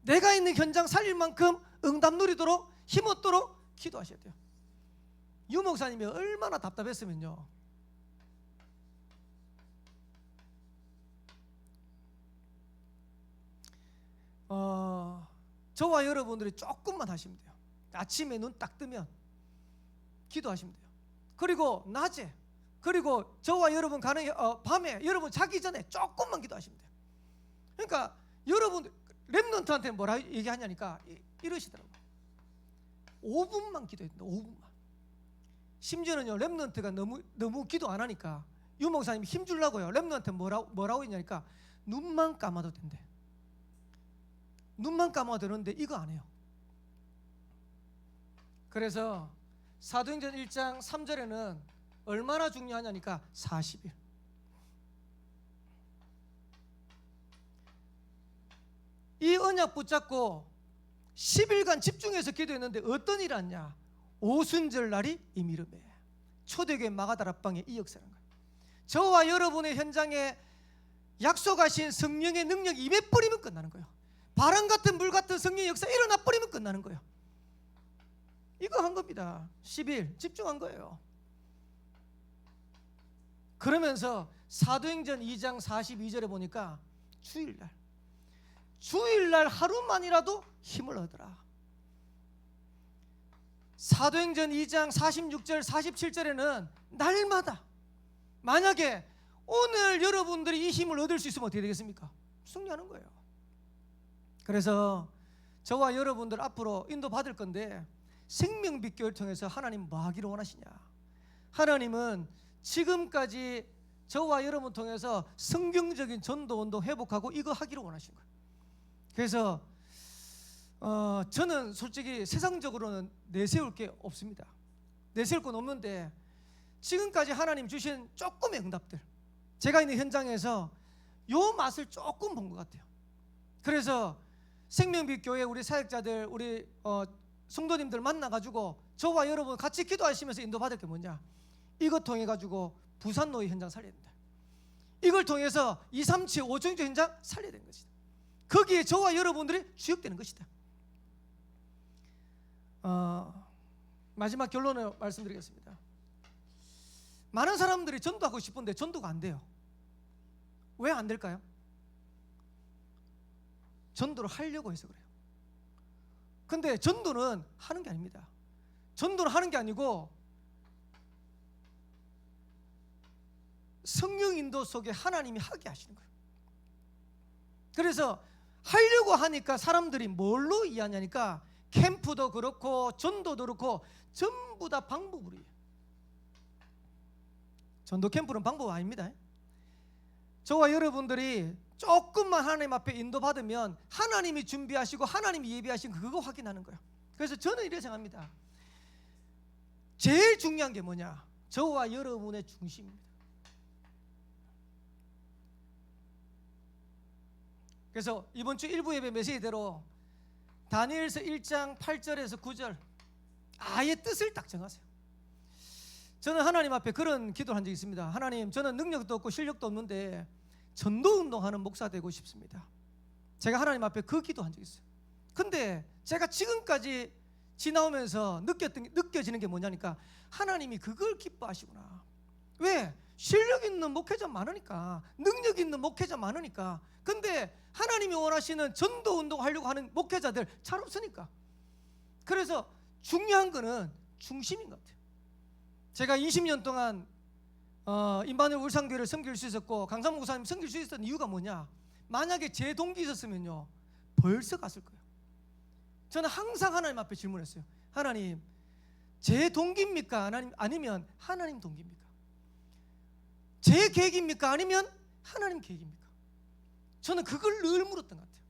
내가 있는 현장 살릴 만큼 응답 누리도록 힘 얻도록 기도하셔야 돼요. 유 목사님이 얼마나 답답했으면요, 저와 여러분들이 조금만 하시면 돼요. 아침에 눈 딱 뜨면 기도하시면 돼요. 그리고 낮에, 그리고 저와 여러분 가는 밤에, 여러분 자기 전에 조금만 기도하시면 돼요. 그러니까 여러분 렘넌트한테 뭐라 얘기하냐니까 이러시더라고요. 5분만 기도해야 된다. 5분만. 심지어는요, 렘넌트가 너무 기도 안 하니까 유 목사님이 힘 주려고요, 렘넌트 뭐라고 했냐니까 눈만 감아도 된대. 눈만 감아도 되는데 이거 안 해요. 그래서 사도행전 1장 3절에는 얼마나 중요하냐니까 40일. 이 언약 붙잡고 10일간 집중해서 기도했는데 어떤 일이 왔냐? 오순절 날이 이미름에 초대교회 마가다락방에 이 역사라는 거예요. 저와 여러분의 현장에 약속하신 성령의 능력이 임해버리면 끝나는 거예요. 바람 같은 물 같은 성령의 역사 일어나 버리면 끝나는 거예요. 이거 한 겁니다. 10일 집중한 거예요. 그러면서 사도행전 2장 42절에 보니까 주일날 하루만이라도 힘을 얻어라. 사도행전 2장 46절 47절에는 날마다, 만약에 오늘 여러분들이 이 힘을 얻을 수 있으면 어떻게 되겠습니까? 승리하는 거예요. 그래서 저와 여러분들 앞으로 인도받을 건데 생명빛교회를 통해서 하나님 뭐 하기를 원하시냐? 하나님은 지금까지 저와 여러분 통해서 성경적인 전도 운동 회복하고 이거 하기를 원하신 거예요. 그래서 저는 솔직히 세상적으로는 내세울 게 없습니다. 내세울 건 없는데 지금까지 하나님 주신 조금의 응답들, 제가 있는 현장에서 요 맛을 조금 본 것 같아요. 그래서 생명빛교회 우리 사역자들, 우리 성도님들 만나가지고 저와 여러분 같이 기도하시면서 인도받을 게 뭐냐? 이것 통해 가지고 부산노예 현장 살려야 된다. 이걸 통해서 237 5청주 현장 살려야 되는 것이다. 거기에 저와 여러분들이 주역되는 것이다. 마지막 결론을 말씀드리겠습니다. 많은 사람들이 전도하고 싶은데 전도가 안 돼요. 왜 안 될까요? 전도를 하려고 해서 그래요. 근데 전도는 하는 게 아닙니다. 전도는 하는 게 아니고 성령 인도 속에 하나님이 하게 하시는 거예요. 그래서 하려고 하니까 사람들이 뭘로 이해하냐니까 캠프도 그렇고 전도도 그렇고 전부 다 방법으로 이해해요. 전도 캠프는 방법 아닙니다. 저와 여러분들이 조금만 하나님 앞에 인도받으면 하나님이 준비하시고 하나님이 예비하신 그거 확인하는 거예요. 그래서 저는 이렇게 생각합니다. 제일 중요한 게 뭐냐? 저와 여러분의 중심입니다. 그래서 이번 주 일부 예배 메시지대로 다니엘서 1장 8절에서 9절 아예 뜻을 딱 정하세요. 저는 하나님 앞에 그런 기도를 한 적이 있습니다. 하나님, 저는 능력도 없고 실력도 없는데 전도 운동하는 목사 되고 싶습니다. 제가 하나님 앞에 그 기도한 적이 있어요. 근데 제가 지금까지 지나오면서 느껴지는 게 뭐냐니까, 하나님이 그걸 기뻐하시구나. 왜? 실력 있는 목회자 많으니까, 능력 있는 목회자 많으니까. 근데 하나님이 원하시는 전도 운동 하려고 하는 목회자들 잘 없으니까. 그래서 중요한 거는 중심인 것 같아요. 제가 20년 동안 임마누엘 울산교회를 섬길 수 있었고 강삼 목사님 섬길 수 있었던 이유가 뭐냐? 만약에 제 동기 있었으면요 벌써 갔을 거예요. 저는 항상 하나님 앞에 질문했어요. 하나님, 제 동기입니까? 아니면 하나님 동기입니까? 제 계획입니까? 아니면 하나님 계획입니까? 저는 그걸 늘 물었던 것 같아요.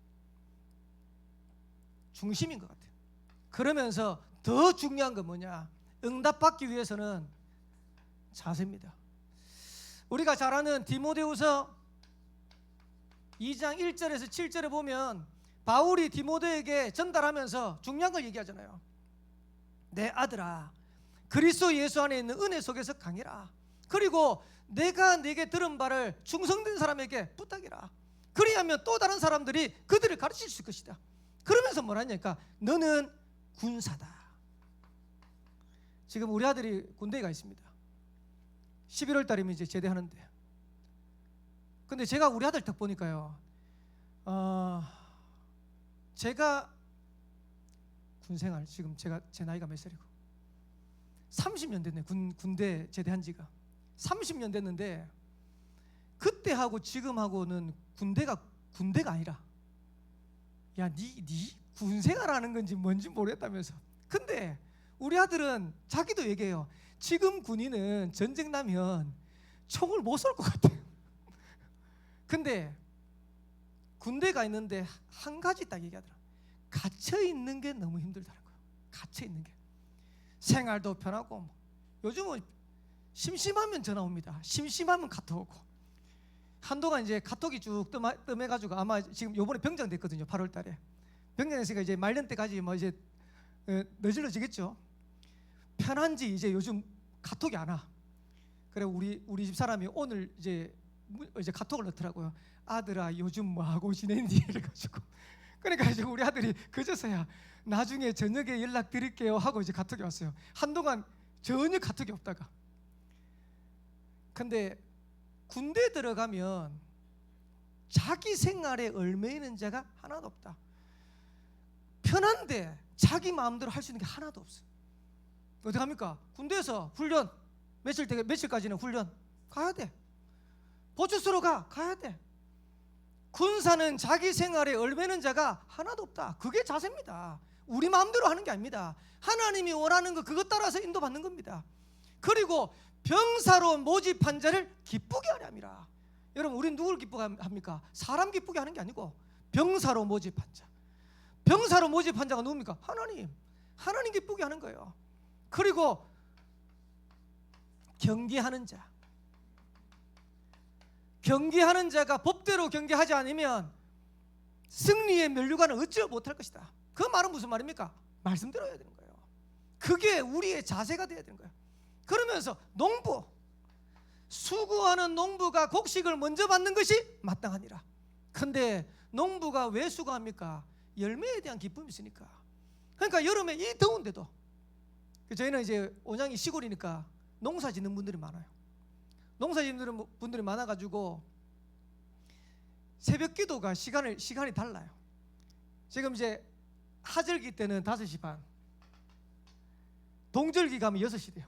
중심인 것 같아요. 그러면서 더 중요한 건 뭐냐? 응답받기 위해서는 자세입니다. 우리가 잘 아는 디모데후서 2장 1절에서 7절에 보면 바울이 디모데에게 전달하면서 중요한 걸 얘기하잖아요. 내 아들아, 그리스도 예수 안에 있는 은혜 속에서 강해라. 그리고 내가 네게 들은 바를 충성된 사람에게 부탁해라. 그리하면 또 다른 사람들이 그들을 가르칠 수 있을 것이다. 그러면서 뭐라냐니까, 너는 군사다. 지금 우리 아들이 군대에 가 있습니다. 11월 달이면 이제 제대하는데, 근데 제가 우리 아들 딱 보니까요, 제가 군생활, 지금 제 나이가 몇 살이고 30년 됐네. 군대 제대한 지가 30년 됐는데, 그때하고 지금하고는 군대가 아니라, 야, 니 군생활하는 건지 뭔지 모르겠다면서. 근데 우리 아들은 자기도 얘기해요. 지금 군인은 전쟁 나면 총을 못 쏠 것 같아요. 근데 군대 가 있는데 한 가지 딱 얘기하더라. 갇혀 있는 게 너무 힘들다는 거예요. 갇혀 있는 게 생활도 편하고, 요즘은 심심하면 전화 옵니다. 심심하면 카톡 오고. 한동안 이제 카톡이 쭉 뜸해가지고 아마 지금 요번에 병장됐거든요. 8월 달에 병장됐으니까 이제 말년 때까지 뭐 이제 늦어지겠죠. 편한지 이제 요즘 카톡이 안 와. 그래 우리 집 사람이 오늘 이제 카톡을 넣더라고요. 아들아, 요즘 뭐 하고 지내니? 이래가지고. 그러니까 이제 우리 아들이 그제서야 나중에 저녁에 연락 드릴게요 하고 이제 카톡이 왔어요. 한동안 전혀 카톡이 없다가. 근데 군대 들어가면 자기 생활에 얽매이는 자가 하나도 없다. 편한데 자기 마음대로 할 수 있는 게 하나도 없어. 어떻게 합니까? 군대에서 훈련 며칠까지는 훈련 가야 돼. 보초소로 가야 돼. 군사는 자기 생활에 얽매이는 자가 하나도 없다. 그게 자세입니다. 우리 마음대로 하는 게 아닙니다. 하나님이 원하는 거 그것 따라서 인도받는 겁니다. 그리고 병사로 모집한 자를 기쁘게 하려 함이라. 여러분, 우리는 누굴 기쁘게 합니까? 사람 기쁘게 하는 게 아니고 병사로 모집한 자. 병사로 모집한 자가 누굽니까? 하나님 기쁘게 하는 거예요. 그리고 경계하는 자. 경계하는 자가 법대로 경계하지 않으면 승리의 면류관을 어찌 못할 것이다. 그 말은 무슨 말입니까? 말씀대로 해야 되는 거예요. 그게 우리의 자세가 돼야 되는 거예요. 그러면서 농부, 수고하는 농부가 곡식을 먼저 받는 것이 마땅하니라. 근데 농부가 왜 수고합니까? 열매에 대한 기쁨이 있으니까. 그러니까 여름에 이 더운데도, 저희는 이제 온양이 시골이니까 농사 짓는 분들이 많아요. 농사 짓는 분들이 많아가지고 새벽 기도가 시간이 달라요. 지금 이제 하절기 때는 5시 반, 동절기 가면 6시 돼요.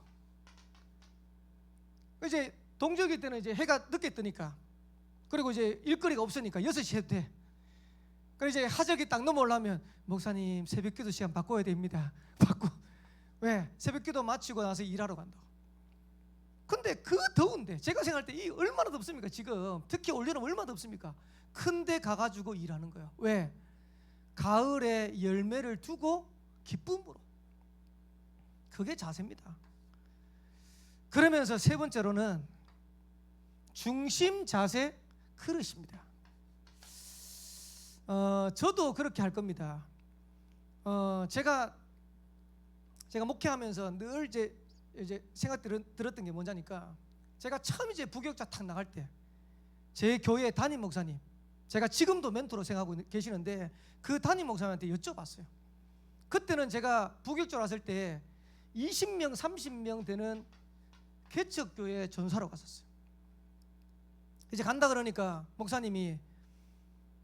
이제 동절기 때는 이제 해가 늦게 뜨니까, 그리고 이제 일거리가 없으니까 6시 해도 돼. 그래서 이제 하절기 딱 넘어오려면 목사님 새벽 기도 시간 바꿔야 됩니다. 왜? 새벽 기도 마치고 나서 일하러 간다고. 근데 그 더운데, 제가 생각할 때 이 얼마나 덥습니까? 지금 특히 올여름 얼마나 덥습니까? 근데 가가지고 일하는 거예요. 왜? 가을에 열매를 두고 기쁨으로. 그게 자세입니다. 그러면서 세 번째로는 중심 자세 그릇입니다. 저도 그렇게 할 겁니다. 제가 목회하면서 늘 이제 이제 생각 들었던 게 뭐냐니까, 제가 처음 이제 부교육자 탁 나갈 때 제 교회 담임 목사님, 제가 지금도 멘토로 생각하고 계시는데 그 담임 목사님한테 여쭤봤어요. 그때는 제가 부교육자로 왔을 때 20명 30명 되는 개척교회 전사로 갔었어요. 이제 간다 그러니까 목사님이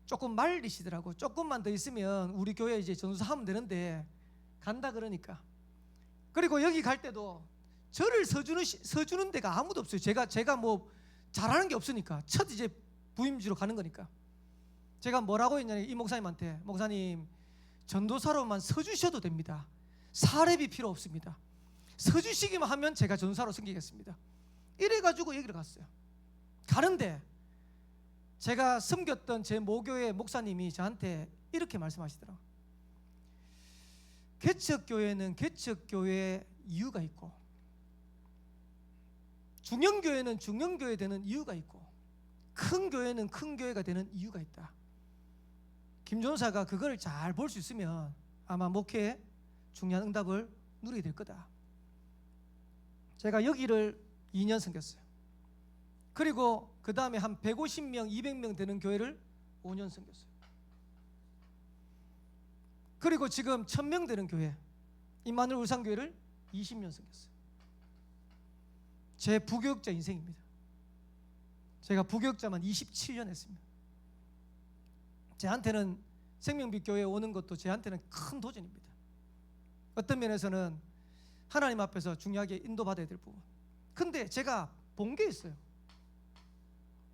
조금 말리시더라고. 조금만 더 있으면 우리 교회 이제 전수하면 되는데 간다 그러니까. 그리고 여기 갈 때도 저를 서주는 데가 아무도 없어요. 제가 뭐 잘하는 게 없으니까, 첫 이제 부임지로 가는 거니까. 제가 뭐라고 했냐면 이 목사님한테, 목사님 전도사로만 서주셔도 됩니다. 사례비 필요 없습니다. 서주시기만 하면 제가 전도사로 섬기겠습니다. 이래가지고 여기를 갔어요. 가는데 제가 섬겼던 제 모교회 목사님이 저한테 이렇게 말씀하시더라고요. 개척교회는 개척교회의 이유가 있고, 중형교회는 중형교회 되는 이유가 있고, 큰 교회는 큰 교회가 되는 이유가 있다. 김 전사가 그걸 잘 볼 수 있으면 아마 목회에 중요한 응답을 누리게 될 거다. 제가 여기를 2년 섬겼어요. 그리고 그 다음에 한 150명 200명 되는 교회를 5년 섬겼어요. 그리고 지금 1000명 되는 교회 임마누엘 울산교회를 20년 섬겼어요. 제 부교육자 인생입니다. 제가 부교육자만 27년 했습니다. 제한테는 생명빛 교회에 오는 것도 제한테는 큰 도전입니다. 어떤 면에서는 하나님 앞에서 중요하게 인도받아야 될 부분. 근데 제가 본 게 있어요.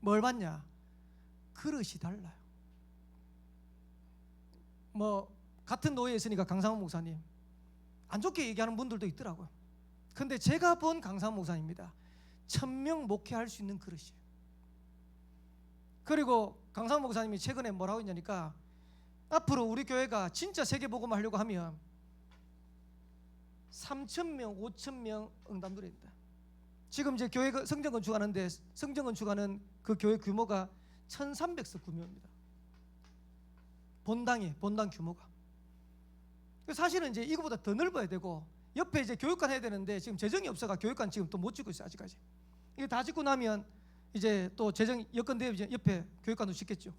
뭘 봤냐? 그릇이 달라요. 뭐 같은 노예에 있으니까 강상훈 목사님 안 좋게 얘기하는 분들도 있더라고요. 근데 제가 본 강상훈 목사님입니다. 1000명 목회할 수 있는 그릇이에요. 그리고 강상훈 목사님이 최근에 뭐라고 했냐니까, 앞으로 우리 교회가 진짜 세계복음 하려고 하면 3000명 5000명 응답 누려야 된다. 지금 이제 교회 성전 건축하는데, 성전 건축하는 그 교회 규모가 1300석 규모입니다. 본당 규모가. 사실은 이제 이거보다 더 넓어야 되고, 옆에 이제 교육관 해야 되는데 지금 재정이 없어가 교육관 지금 또 못 짓고 있어요. 아직까지. 이게 다 짓고 나면 이제 또 재정 여건 되면 이제 옆에 교육관도 짓겠죠.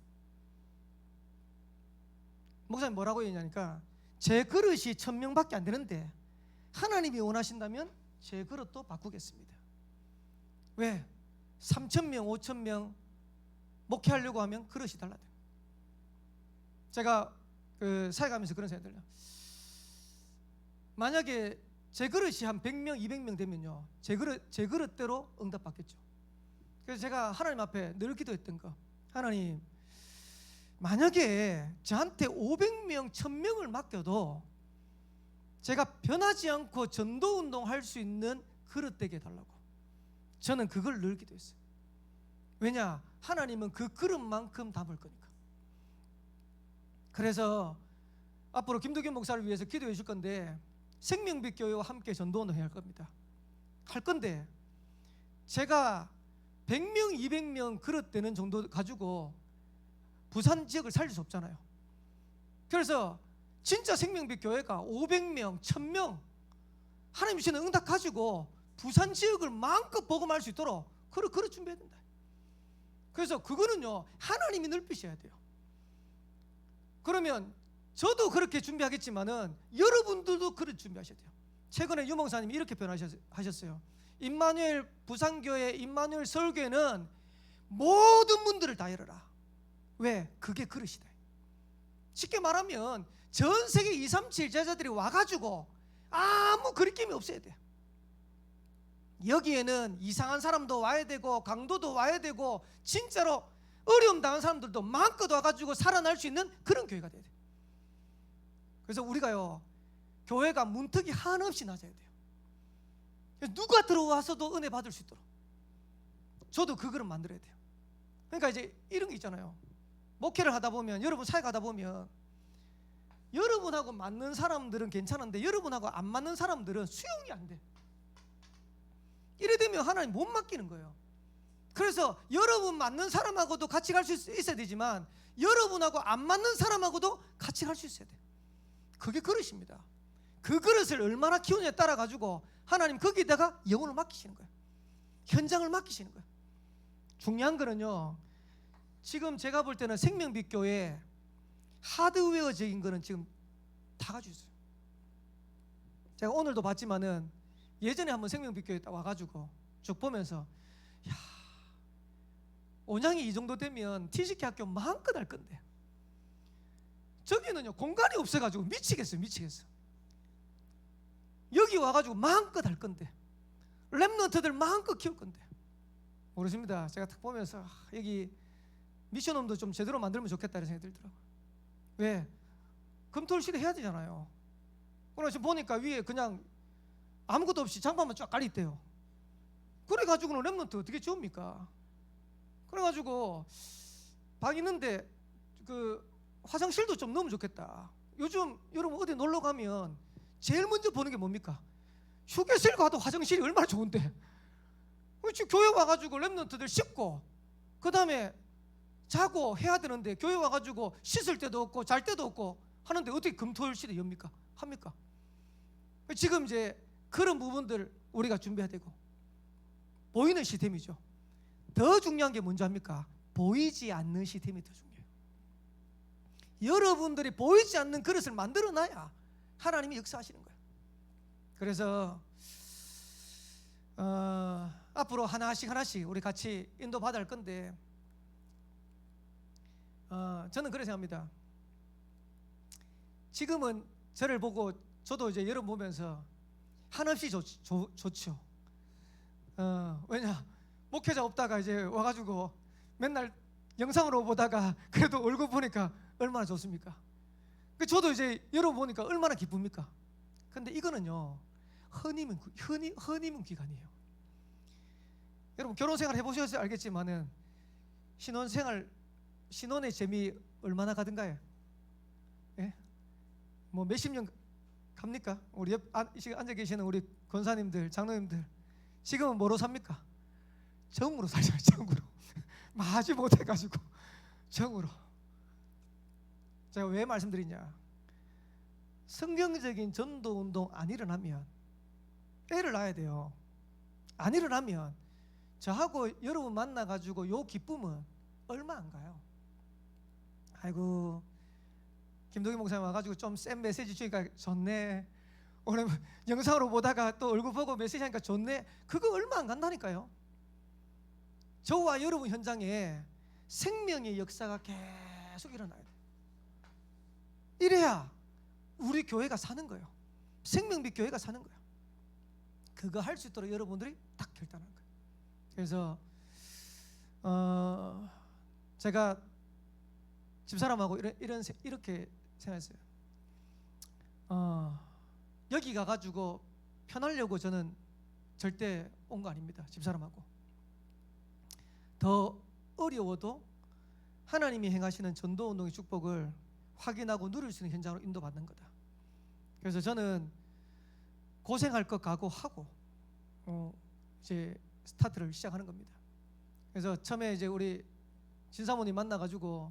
목사님 뭐라고 했냐니까, 제 그릇이 1000명밖에 안 되는데 하나님이 원하신다면 제 그릇도 바꾸겠습니다. 왜? 3000명 5000명 목회하려고 하면 그릇이 달라요. 제가 그 사역하면서 그런 생각이 들어요. 만약에 제 그릇이 한 100명 200명 되면요, 제 그릇대로 응답받겠죠. 그래서 제가 하나님 앞에 늘 기도했던 거, 하나님 만약에 저한테 500명 1000명을 맡겨도 제가 변하지 않고 전도운동 할 수 있는 그릇 되게 해달라고. 저는 그걸 늘 기도했어요. 왜냐? 하나님은 그 그릇만큼 담을 거니까. 그래서 앞으로 김두균 목사를 위해서 기도해 줄 건데, 생명빛 교회와 함께 전도운동 해야 할 겁니다. 할 건데 제가 100명 200명 그릇 되는 정도 가지고 부산 지역을 살릴 수 없잖아요. 그래서 진짜 생명빛 교회가 500명 1000명 하나님 주시는 응답 가지고 부산 지역을 마음껏 복음할 수 있도록 그릇 준비해야 된다. 그래서 그거는요, 하나님이 넓히셔야 돼요. 그러면 저도 그렇게 준비하겠지만은 여러분들도 그릇 준비하셔야 돼요. 최근에 유 목사님이 이렇게 표현하셨어요. 임마누엘 부산교회, 임마누엘 서울교회는 모든 문들을 다 열어라. 왜? 그게 그릇이다. 쉽게 말하면 전 세계 237 제자들이 와가지고 아무 거리낌이 없어야 돼. 여기에는 이상한 사람도 와야 되고 강도도 와야 되고 진짜로 어려움 당한 사람들도 마음껏 와가지고 살아날 수 있는 그런 교회가 돼야 돼. 그래서 우리가요, 교회가 문턱이 한없이 낮아야 돼요. 누가 들어와서도 은혜 받을 수 있도록. 저도 그거를 만들어야 돼요. 그러니까 이제 이런 게 있잖아요. 목회를 하다 보면, 여러분 사역하다 보면 여러분하고 맞는 사람들은 괜찮은데 여러분하고 안 맞는 사람들은 수용이 안 돼. 이래 되면 하나님 못 맡기는 거예요. 그래서 여러분 맞는 사람하고도 같이 갈 수 있어야 되지만 여러분하고 안 맞는 사람하고도 같이 갈 수 있어야 돼. 그게 그릇입니다. 그 그릇을 얼마나 키우느냐에 따라 가지고 하나님 거기다가 영혼을 맡기시는 거예요. 현장을 맡기시는 거예요. 중요한 거는요, 지금 제가 볼 때는 생명빛 교회 하드웨어적인 거는 지금 다 가지고 있어요. 제가 오늘도 봤지만은 예전에 한번 생명빛 교회 딱 와가지고 쭉 보면서, 야, 온양이 이 정도 되면 TCK 학교 마음껏 할 건데 저기는요 공간이 없어가지고 미치겠어요. 여기 와가지고 마음껏 할 건데, 랩런트들 마음껏 키울 건데 모르십니다. 제가 딱 보면서 여기 미션홈도 좀 제대로 만들면 좋겠다 이런 생각이 들더라고요. 왜? 금토일 시대 해야 되잖아요. 그러나 지금 보니까 위에 그냥 아무것도 없이 장판만 쫙 깔려있대요. 그래가지고는 랩런트 어떻게 지웁니까? 그래가지고 방 있는데 그 화장실도 좀 넣으면 좋겠다. 요즘 여러분 어디 놀러 가면 제일 먼저 보는 게 뭡니까? 휴게실 가도 화장실이 얼마나 좋은데, 지금 교회 와가지고 랩런트들 씻고 그 다음에 자고 해야 되는데 교회 와가지고 씻을 때도 없고 잘 때도 없고 하는데 어떻게 금토일 시대 엽니까? 합니까? 지금 이제 그런 부분들 우리가 준비해야 되고, 보이는 시스템이죠. 더 중요한 게 뭔지 압니까? 보이지 않는 시스템이 더 중요해요. 여러분들이 보이지 않는 그릇을 만들어놔야 하나님이 역사하시는 거예요. 그래서 앞으로 하나씩 우리 같이 인도받아 할 건데, 저는 그렇게 생각합니다. 지금은 저를 보고 저도 이제 여러분 보면서 한없이 좋죠. 왜냐, 목회자 없다가 이제 와가지고 맨날 영상으로 보다가 그래도 얼굴 보니까 얼마나 좋습니까? 저도 이제 여러분 보니까 얼마나 기쁩니까? 근데 이거는요 허니문 기간이에요. 여러분 결혼생활 해보셔서 알겠지만은 신혼의 재미 얼마나 가든가요? 예? 뭐 몇십 년 갑니까? 우리 옆 지금 앉아 계시는 우리 권사님들, 장로님들 지금은 뭐로 삽니까? 정으로 살죠. 정으로. 마지 못해가지고 정으로. 제가 왜 말씀드리냐, 성경적인 전도운동 안 일어나면 애를 낳아야 돼요. 안 일어나면 저하고 여러분 만나가지고 요 기쁨은 얼마 안 가요. 아이고 김동희 목사님 와가지고 좀 센 메시지 주니까 좋네, 오늘 영상으로 보다가 또 얼굴 보고 메시지 하니까 좋네, 그거 얼마 안 간다니까요. 저와 여러분 현장에 생명의 역사가 계속 일어나야 돼요. 이래야 우리 교회가 사는 거예요. 생명빛 교회가 사는 거예요. 그거 할 수 있도록 여러분들이 딱 결단한 거예요. 그래서 제가 집사람하고 이렇게 생각했어요. 여기 가가지고 편하려고 저는 절대 온 거 아닙니다. 집사람하고 더 어려워도 하나님이 행하시는 전도운동의 축복을 확인하고 누릴 수 있는 현장으로 인도받는 거다. 그래서 저는 고생할 것 각오하고 이제 스타트를 시작하는 겁니다. 그래서 처음에 이제 우리 진사모님 만나가지고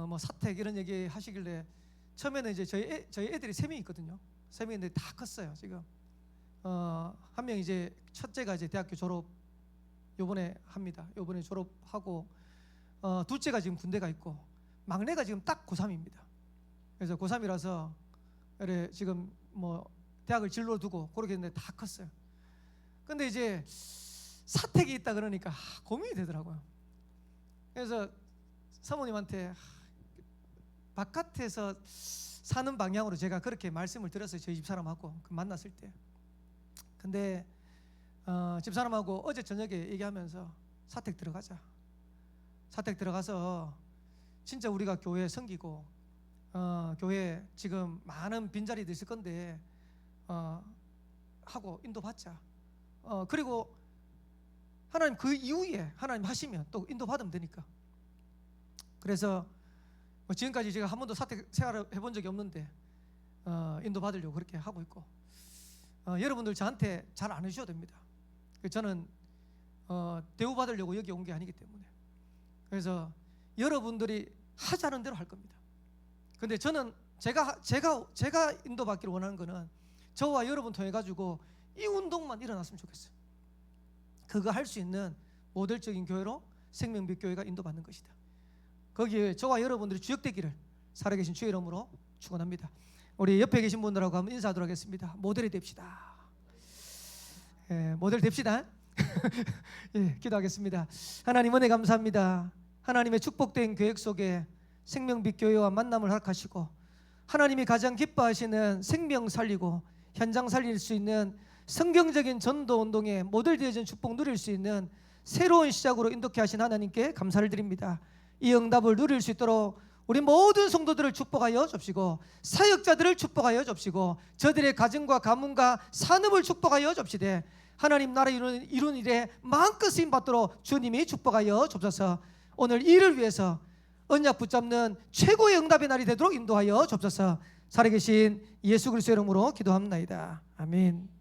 뭐 사택 이런 얘기 하시길래, 처음에는 이제 저희 애들이 3명 있거든요. 3명인데 다 컸어요. 지금 한 명 이제 첫째가 이제 대학교 졸업 요번에 합니다. 요번에 졸업하고 둘째가 지금 군대가 있고 막내가 지금 딱 고3입니다. 그래서 고3이라서 그래 지금 뭐 대학을 진로 두고 그렇게 했는데 다 컸어요. 근데 이제 사택이 있다 그러니까 고민이 되더라고요. 그래서 사모님한테 바깥에서 사는 방향으로 제가 그렇게 말씀을 드렸어요. 저희 집사람하고 만났을 때. 근데 집사람하고 어제 저녁에 얘기하면서 사택 들어가자. 사택 들어가서 진짜 우리가 교회 섬기고 교회 지금 많은 빈자리도 있을 건데 하고 인도받자. 그리고 하나님 그 이후에 하나님 하시면 또 인도받으면 되니까. 그래서 지금까지 제가 한 번도 사택 생활을 해본 적이 없는데 인도받으려고 그렇게 하고 있고, 여러분들 저한테 잘 안 해주셔도 됩니다. 저는 대우받으려고 여기 온 게 아니기 때문에. 그래서 여러분들이 하자는 대로 할 겁니다. 근데 저는 제가 인도받기를 원하는 거는 저와 여러분 통해 가지고 이 운동만 일어났으면 좋겠어요. 그거 할 수 있는 모델적인 교회로 생명빛교회가 인도받는 것이다. 거기에 저와 여러분들이 주역되기를 살아계신 주의 이름으로 축원합니다. 우리 옆에 계신 분들하고 한번 인사하도록 하겠습니다. 모델이 됩시다. 모델 됩시다. 기도하겠습니다. 하나님 은혜 감사합니다. 하나님의 축복된 계획 속에 생명빛교회와 만남을 허락하시고 하나님이 가장 기뻐하시는 생명 살리고 현장 살릴 수 있는 성경적인 전도 운동에 모델 되어진 축복 누릴 수 있는 새로운 시작으로 인도케 하신 하나님께 감사를 드립니다. 이 응답을 누릴 수 있도록 우리 모든 성도들을 축복하여 줍시고 사역자들을 축복하여 줍시고 저들의 가정과 가문과 산업을 축복하여 줍시되 하나님 나라 이루는 일에 마음껏 쓰임 받도록 주님이 축복하여 줍소서. 오늘 이를 위해서 언약 붙잡는 최고의 응답의 날이 되도록 인도하여 줍소서. 살아계신 예수 그리스도의 이름으로 기도합니다. 아멘.